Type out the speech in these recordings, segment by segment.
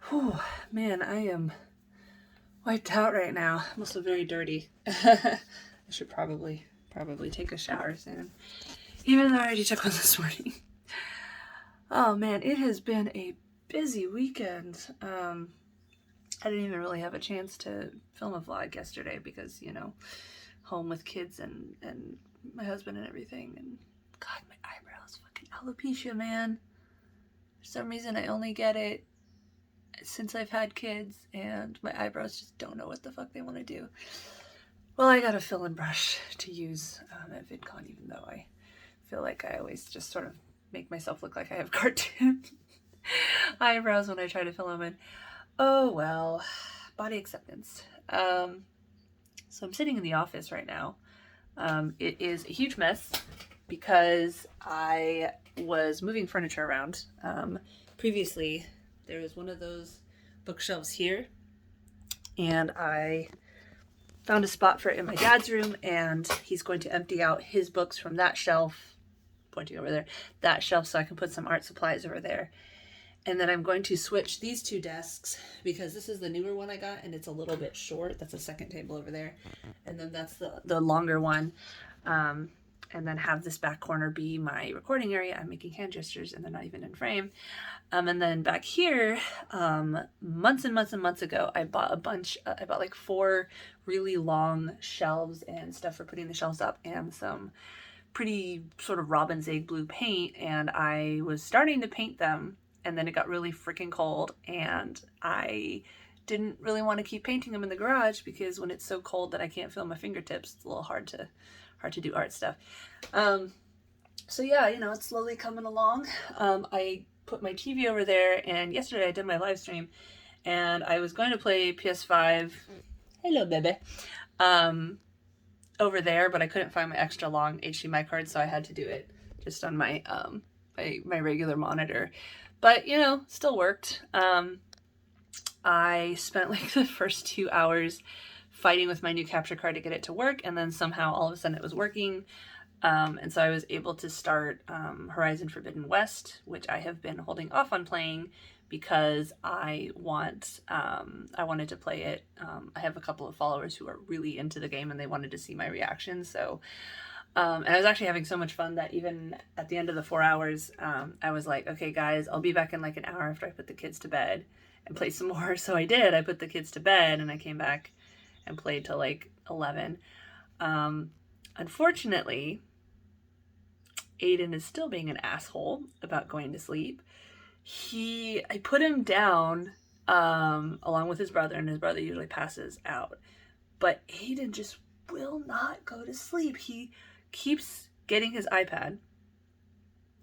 Whew, man, I am wiped out right now. I'm also very dirty. I should probably take a shower soon. Even though I already took one this morning. Oh man, it has been a busy weekend. I didn't even really have a chance to film a vlog yesterday because, home with kids and my husband and everything. And God, my eyebrows, fucking alopecia, man. For some reason, I only get it since I've had kids, and my eyebrows just don't know what the fuck they want to do. Well, I got a fill and brush to use at VidCon, even though I feel like I always just sort of make myself look like I have cartoon eyebrows when I try to fill them in. Oh well, body acceptance. So I'm sitting in the office right now. It is a huge mess because I was moving furniture around. Previously, there was one of those bookshelves here, and I found a spot for it in my dad's room, and he's going to empty out his books from that shelf, pointing over there, that shelf, so I can put some art supplies over there. And then I'm going to switch these two desks because this is the newer one I got and it's a little bit short. That's a second table over there. And then that's the longer one. And then have this back corner be my recording area. I'm making hand gestures and they're not even in frame. And then back here, months and months and months ago, I bought I bought like 4 really long shelves and stuff for putting the shelves up and some pretty sort of robin's egg blue paint. And I was starting to paint them. And then it got really freaking cold and I didn't really want to keep painting them in the garage because when it's so cold that I can't feel my fingertips, it's a little hard to do art stuff. So yeah, it's slowly coming along. I put my TV over there, and yesterday I did my live stream and I was going to play PS5. Hello, baby. Over there, but I couldn't find my extra long HDMI card, so I had to do it just on my my regular monitor. But, still worked. I spent like the first 2 hours fighting with my new capture card to get it to work, and then somehow all of a sudden it was working. And so I was able to start Horizon Forbidden West, which I have been holding off on playing because I wanted to play it. I have a couple of followers who are really into the game and they wanted to see my reaction, so and I was actually having so much fun that even at the end of the 4 hours, I was like, okay, guys, I'll be back in like an hour after I put the kids to bed and play some more. So I did. I put the kids to bed and I came back and played till like 11. Unfortunately, Aiden is still being an asshole about going to sleep. I put him down along with his brother, and his brother usually passes out. But Aiden just will not go to sleep. He keeps getting his iPad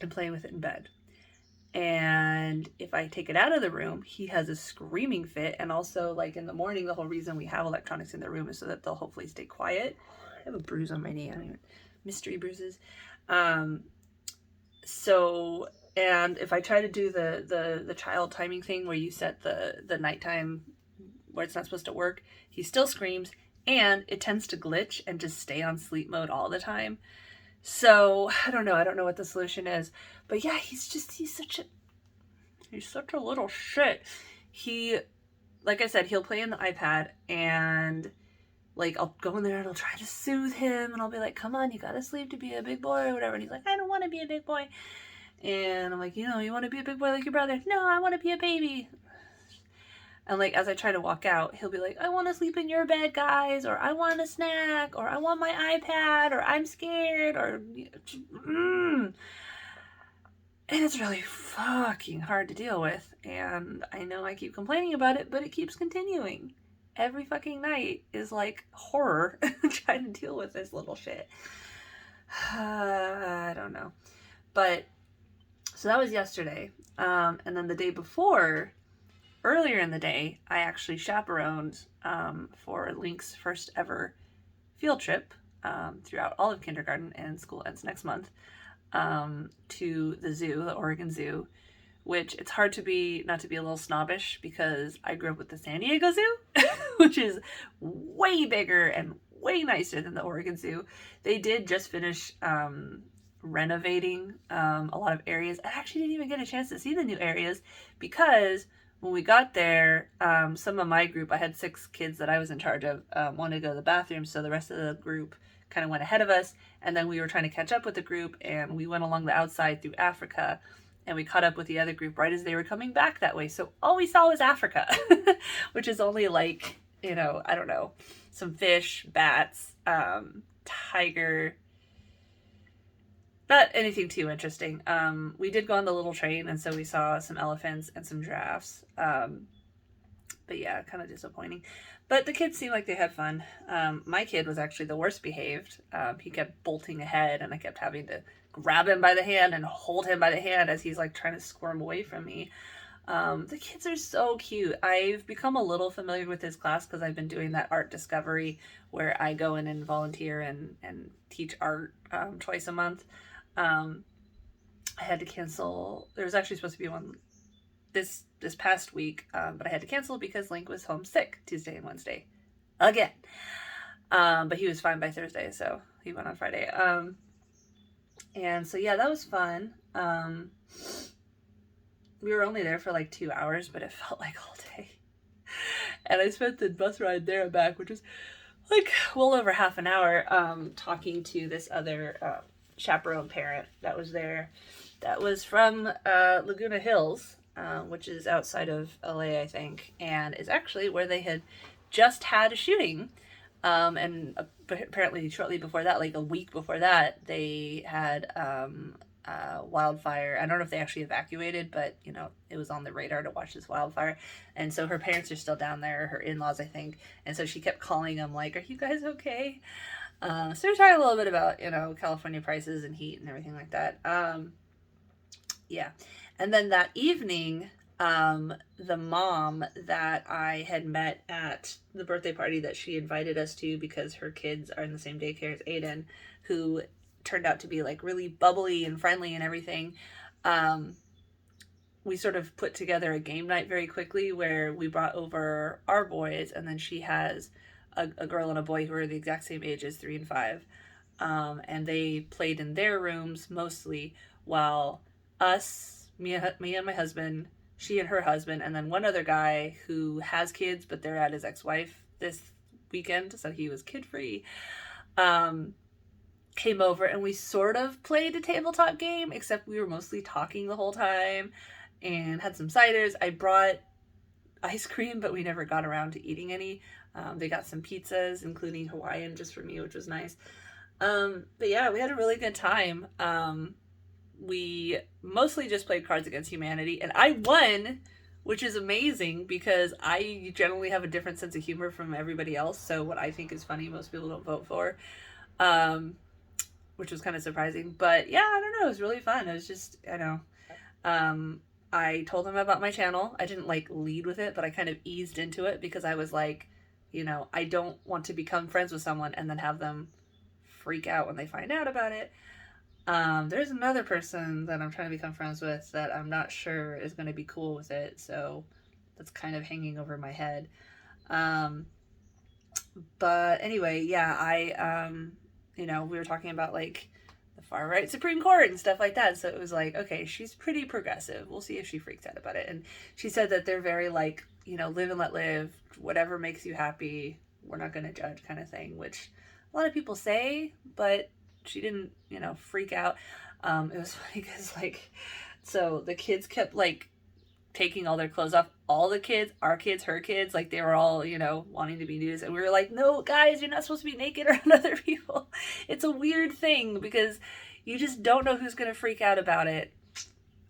and playing with it in bed. And if I take it out of the room, he has a screaming fit. And also, like in the morning, the whole reason we have electronics in the room is so that they'll hopefully stay quiet. I have a bruise on my knee. I don't even, mystery bruises. So, and if I try to do the child timing thing where you set the nighttime where it's not supposed to work, he still screams. And it tends to glitch and just stay on sleep mode all the time. So I don't know what the solution is. But yeah, he's such a little shit. He, like I said, he'll play in the iPad and like I'll go in there and I'll try to soothe him and I'll be like, come on, you gotta sleep to be a big boy or whatever. And he's like, I don't want to be a big boy. And I'm like, you want to be a big boy like your brother? No, I want to be a baby. And like, as I try to walk out, he'll be like, I want to sleep in your bed, guys, or I want a snack, or I want my iPad, or I'm scared, or and it's really fucking hard to deal with. And I know I keep complaining about it, but it keeps continuing. Every fucking night is like horror trying to deal with this little shit. I don't know. But, so that was yesterday. And then the day before, earlier in the day, I actually chaperoned for Link's first ever field trip throughout all of kindergarten, and school ends next month, to the zoo, the Oregon Zoo, which it's hard to not to be a little snobbish because I grew up with the San Diego Zoo, which is way bigger and way nicer than the Oregon Zoo. They did just finish renovating a lot of areas. I actually didn't even get a chance to see the new areas because when we got there, some of my group, I had 6 kids that I was in charge of, wanted to go to the bathroom, so the rest of the group kind of went ahead of us, and then we were trying to catch up with the group, and we went along the outside through Africa, and we caught up with the other group right as they were coming back that way. So all we saw was Africa, which is only like, you know, I don't know, some fish, bats, tiger, not anything too interesting. We did go on the little train, and so we saw some elephants and some giraffes. But yeah, kind of disappointing. But the kids seemed like they had fun. My kid was actually the worst behaved. He kept bolting ahead, and I kept having to grab him by the hand and hold him by the hand as he's like trying to squirm away from me. The kids are so cute. I've become a little familiar with his class because I've been doing that art discovery where I go in and volunteer and teach art twice a month. I had to cancel. There was actually supposed to be one this past week, but I had to cancel because Link was home sick Tuesday and Wednesday again. But he was fine by Thursday, so he went on Friday. And so yeah, that was fun. We were only there for like 2 hours, but it felt like all day. And I spent the bus ride there and back, which was like well over half an hour, talking to this other chaperone parent that was there, that was from Laguna Hills, which is outside of LA, I think, and is actually where they had just had a shooting. And apparently shortly before that, like a week before that, they had wildfire. I don't know if they actually evacuated, but you know, it was on the radar to watch this wildfire. And so her parents are still down there, her in-laws, I think. And so she kept calling them like, are you guys okay? So we're talking a little bit about, you know, California prices and heat and everything like that. Yeah. And then that evening, the mom that I had met at the birthday party that she invited us to because her kids are in the same daycare as Aiden, who turned out to be like really bubbly and friendly and everything. We sort of put together a game night very quickly where we brought over our boys, and then she has a girl and a boy who are the exact same ages, 3 and 5. And they played in their rooms mostly while me and my husband, she and her husband, and then one other guy who has kids, but they're at his ex-wife this weekend, so he was kid-free, came over, and we sort of played a tabletop game, except we were mostly talking the whole time and had some ciders. I brought ice cream, but we never got around to eating any. They got some pizzas, including Hawaiian, just for me, which was nice. But yeah, we had a really good time. We mostly just played Cards Against Humanity, and I won, which is amazing because I generally have a different sense of humor from everybody else. So what I think is funny, most people don't vote for, which was kind of surprising. But yeah, I don't know. It was really fun. It was just, I know. I told them about my channel. I didn't like lead with it, but I kind of eased into it because I was like, you know, I don't want to become friends with someone and then have them freak out when they find out about it. There's another person that I'm trying to become friends with that I'm not sure is going to be cool with it, so that's kind of hanging over my head. But anyway, yeah, you know, we were talking about like the far right Supreme Court and stuff like that, so it was like, okay, she's pretty progressive. We'll see if she freaks out about it. And she said that they're very like, you know, live and let live, whatever makes you happy, we're not going to judge kind of thing, which a lot of people say, but she didn't, you know, freak out. It was funny because like, so the kids kept like taking all their clothes off. All the kids, our kids, her kids, like they were all, you know, wanting to be nude. And we were like, no, guys, you're not supposed to be naked around other people. It's a weird thing because you just don't know who's going to freak out about it.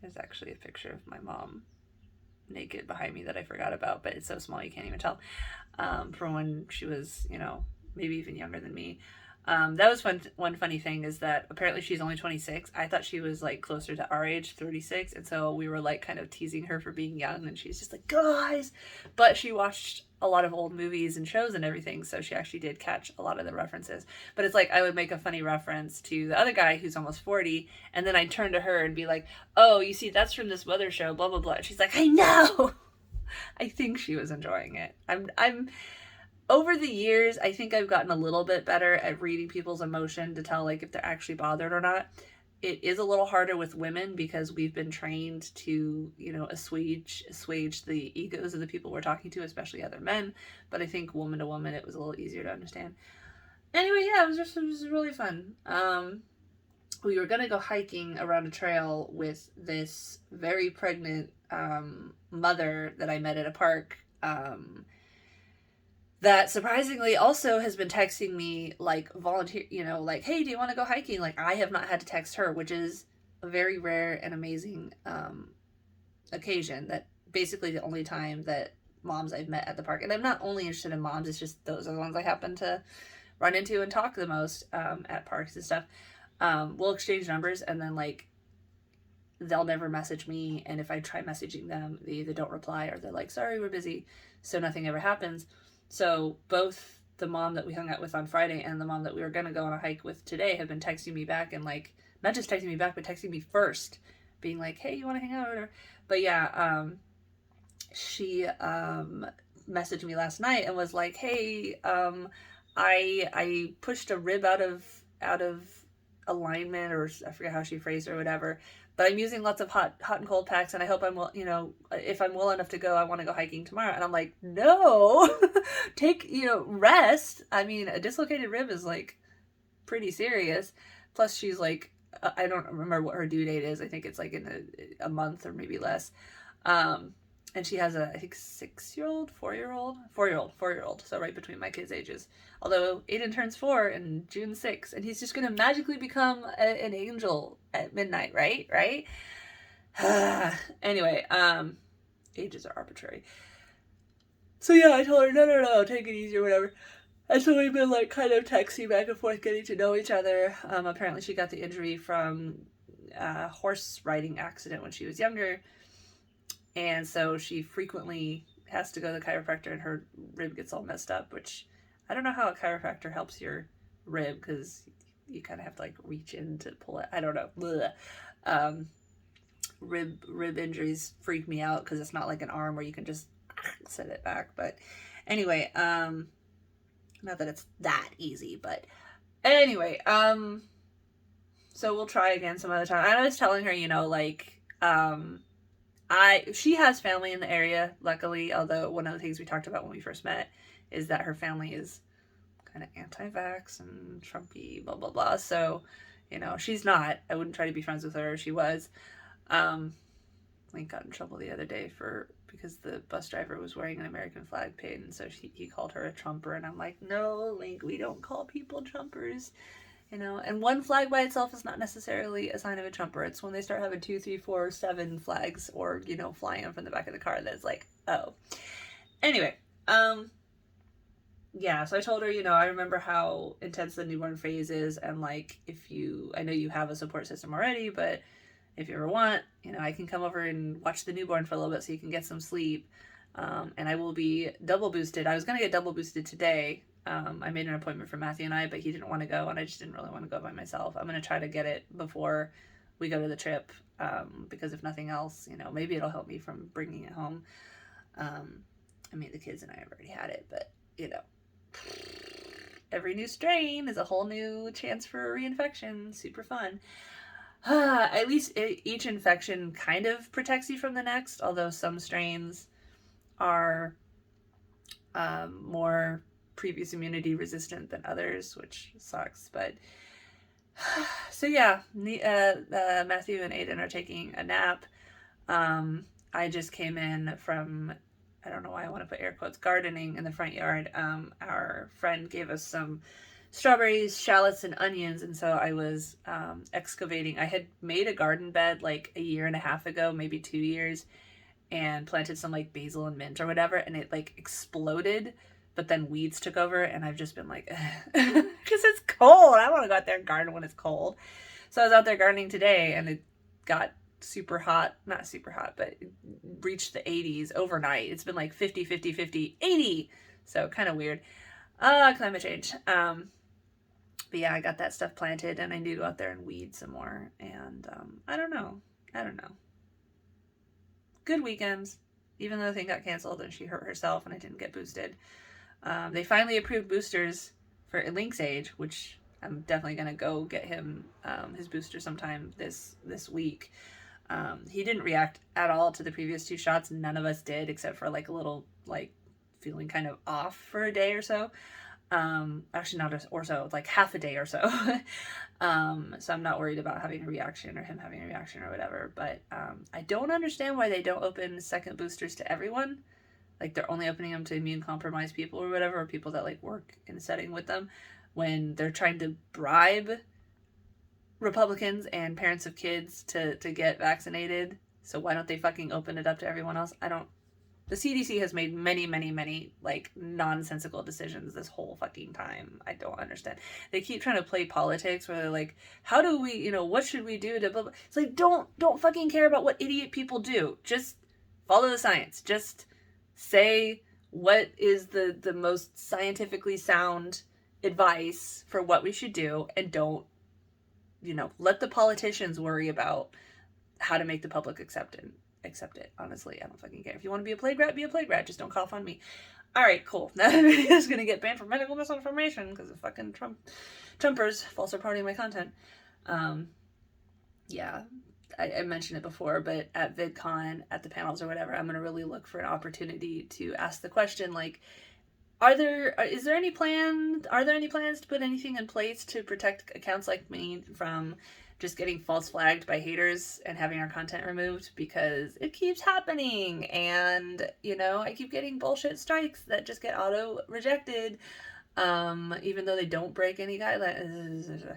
There's actually a picture of my mom naked behind me that I forgot about, but it's so small you can't even tell. From when she was, you know, maybe even younger than me. That was one funny thing is that apparently she's only 26. I thought she was like closer to our age, 36. And so we were like kind of teasing her for being young, and she's just like, guys, but she watched a lot of old movies and shows and everything. So she actually did catch a lot of the references, but it's like, I would make a funny reference to the other guy who's almost 40. And then I'd turn to her and be like, oh, you see, that's from this weather show, blah, blah, blah. And she's like, I know. I think she was enjoying it. I'm over the years, I think I've gotten a little bit better at reading people's emotion to tell like if they're actually bothered or not. it is a little harder with women because we've been trained to, assuage the egos of the people we're talking to, especially other men. But I think woman to woman, it was a little easier to understand. Anyway, yeah, it was really fun. We were going to go hiking around a trail with this very pregnant mother that I met at a park, that surprisingly also has been texting me, like, volunteer, like, hey, do you want to go hiking? Like, I have not had to text her, which is a very rare and amazing occasion. That basically the only time that moms I've met at the park, and I'm not only interested in moms, it's just those are the ones I happen to run into and talk the most at parks and stuff. We'll exchange numbers, and then, like, they'll never message me, and if I try messaging them, they either don't reply or they're like, sorry, we're busy, so nothing ever happens. So both the mom that we hung out with on Friday and the mom that we were going to go on a hike with today have been texting me back, and, like, not just texting me back, but texting me first, being like, hey, you want to hang out or whatever. But yeah, she messaged me last night and was like, hey, I pushed a rib out of alignment, or I forget how she phrased it or whatever, but I'm using lots of hot and cold packs, and I hope if I'm well enough to go, I want to go hiking tomorrow. And I'm like, no, take, rest. I mean, a dislocated rib is, like, pretty serious. Plus she's like, I don't remember what her due date is. I think it's like in a month or maybe less. And she has I think 6-year-old, 4-year-old. So right between my kids' ages. Although Aiden turns 4 in June 6th, and he's just going to magically become an angel at midnight, right? Anyway, ages are arbitrary. So yeah, I told her, no, take it easy or whatever. And so we've been, like, kind of texting back and forth, getting to know each other. Apparently she got the injury from a horse riding accident when she was younger. And so she frequently has to go to the chiropractor, and her rib gets all messed up, which I don't know how a chiropractor helps your rib, because you kind of have to, like, reach in to pull it. I don't know. Rib injuries freak me out because it's not like an arm where you can just set it back. But anyway, not that it's that easy, but anyway, so we'll try again some other time. I was telling her, she has family in the area, luckily, although one of the things we talked about when we first met is that her family is kind of anti-vax and Trumpy, blah, blah, blah. So, she's not. I wouldn't try to be friends with her if she was. Link got in trouble the other day because the bus driver was wearing an American flag pin, and so he called her a Trumper, and I'm like, no, Link, we don't call people Trumpers. And one flag by itself is not necessarily a sign of a Trumper. It's when they start having 2, 3, 4, 7 flags, or, flying them from the back of the car, that's like, oh. Anyway, yeah, so I told her, I remember how intense the newborn phase is, and, like, I know you have a support system already, but if you ever want, I can come over and watch the newborn for a little bit so you can get some sleep. And I will be double boosted. I was going to get double boosted today. I made an appointment for Matthew and I, but he didn't want to go, and I just didn't really want to go by myself. I'm going to try to get it before we go to the trip, because if nothing else, maybe it'll help me from bringing it home. I mean, the kids and I have already had it, but, every new strain is a whole new chance for reinfection. Super fun. At least each infection kind of protects you from the next, although some strains are more previous immunity resistant than others, which sucks. But so yeah, Matthew and Aiden are taking a nap. I just came in from, I don't know why I want to put air quotes, gardening in the front yard. Our friend gave us some strawberries, shallots, and onions, and so I was excavating. I had made a garden bed like a year and a half ago, maybe 2 years, and planted some, like, basil and mint or whatever, and it, like, exploded, but then weeds took over, and I've just been like, because it's cold. I want to go out there and garden when it's cold. So I was out there gardening today, and it got super hot, not super hot, but it reached the 80s overnight. It's been like 50, 50, 50, 80. So kind of weird. Climate change. But yeah, I got that stuff planted, and I need to go out there and weed some more. And I don't know. Good weekends, even though the thing got canceled and she hurt herself and I didn't get boosted. They finally approved boosters for Link's age, which I'm definitely gonna go get him his booster sometime this week. He didn't react at all to the previous 2 shots. None of us did, except for like a little like feeling kind of off for a day or so. Actually not or so, like half a day or so. So I'm not worried about having a reaction or him having a reaction or whatever. But I don't understand why they don't open second boosters to everyone. Like they're only opening them to immune compromised people or whatever, or people that like work in a setting with them, when they're trying to bribe Republicans and parents of kids to get vaccinated. So why don't they fucking open it up to everyone else? The CDC has made many, like, nonsensical decisions this whole fucking time. I don't understand. They keep trying to play politics where they're like, how do we, what should we do to blah, blah. It's like, don't fucking care about what idiot people do. Just follow the science. Just say what is the most scientifically sound advice for what we should do, and don't, let the politicians worry about how to make the public accept it. Honestly, I don't fucking care. If you want to be a plague rat, be a plague rat. Just don't cough on me. All right, cool. Now the video is going to get banned for medical misinformation because of fucking Trumpers false reporting my content. Yeah, I mentioned it before, but at VidCon, at the panels or whatever, I'm going to really look for an opportunity to ask the question, like, are there any plans to put anything in place to protect accounts like me from just getting false flagged by haters and having our content removed? Because it keeps happening, and I keep getting bullshit strikes that just get auto rejected, even though they don't break any guidelines.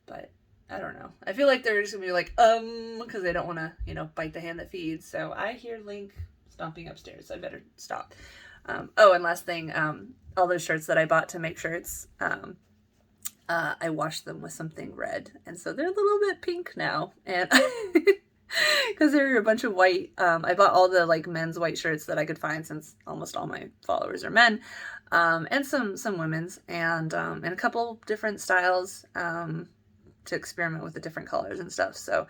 But I don't know. I feel like they're just gonna be like, because they don't want to, bite the hand that feeds. So I hear Link stomping upstairs. I better stop. Oh, and last thing, all those shirts that I bought to make shirts, I washed them with something red, and so they're a little bit pink now, and because they're a bunch of white. I bought all the like men's white shirts that I could find, since almost all my followers are men, and some women's, and a couple different styles to experiment with the different colors and stuff. So,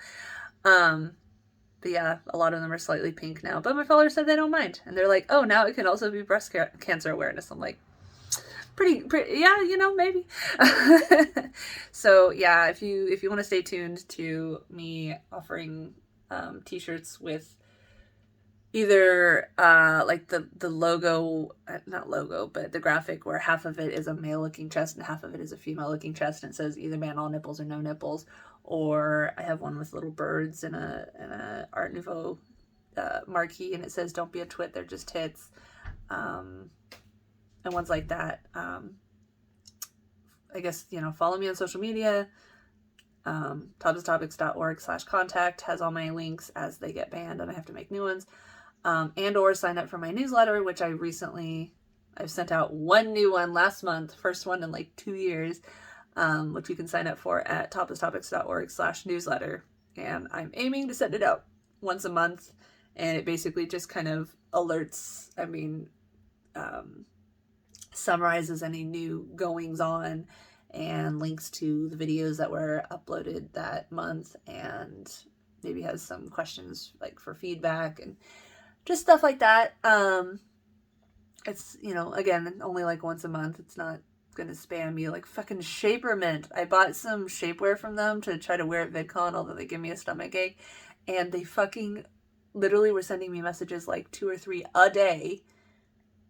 but yeah, a lot of them are slightly pink now. But my followers said they don't mind, and they're like, "Oh, now it can also be breast cancer awareness." I'm like, pretty, yeah, maybe. So yeah, if you want to stay tuned to me offering t-shirts with either like the logo, not logo, but the graphic where half of it is a male looking chest and half of it is a female looking chest, and it says either man all nipples or no nipples, or I have one with little birds in a Art Nouveau marquee, and it says don't be a twit, they're just tits, and ones like that. I guess, follow me on social media. toplesstopics.org/contact has all my links as they get banned and I have to make new ones. And or sign up for my newsletter, which I've sent out one new one last month, first one in like 2 years, which you can sign up for at toplesstopics.org/newsletter. And I'm aiming to send it out once a month, and it basically just kind of alerts, summarizes any new goings on and links to the videos that were uploaded that month, and maybe has some questions like for feedback and just stuff like that. It's, again, only like once a month. It's not gonna spam you like fucking Shapermint. I bought some shapewear from them to try to wear at VidCon, although they give me a stomach ache, and they fucking literally were sending me messages like 2 or 3 a day.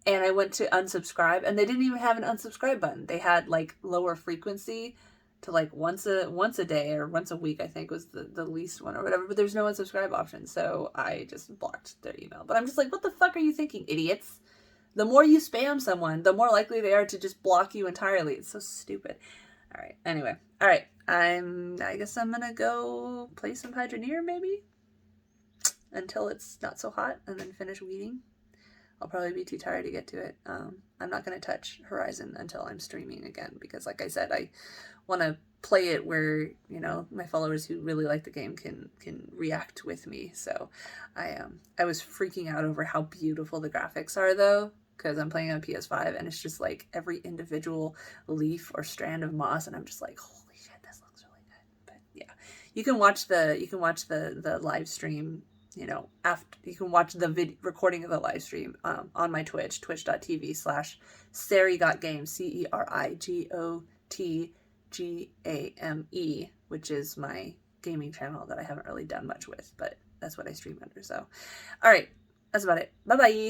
And I went to unsubscribe, and they didn't even have an unsubscribe button. They had like lower frequency to like once a day or once a week, I think was the least one or whatever, but there's no unsubscribe option. So I just blocked their email. But I'm just like, what the fuck are you thinking, idiots? The more you spam someone, the more likely they are to just block you entirely. It's so stupid. All right. Anyway. All right. I guess I'm going to go play some Hydroneer maybe until it's not so hot, and then finish weeding. I'll probably be too tired to get to it. I'm not going to touch Horizon until I'm streaming again, because like I said, I want to play it where, my followers who really like the game can react with me. So I was freaking out over how beautiful the graphics are, though, because I'm playing on PS5, and it's just like every individual leaf or strand of moss, and I'm just like, holy shit, this looks really good. But yeah, you can watch the live stream. After you can watch the recording of the live stream on my twitch.tv/serigotgames, CERIGOT GAME, which is my gaming channel that I haven't really done much with, but that's what I stream under. So, all right, that's about it. Bye-bye.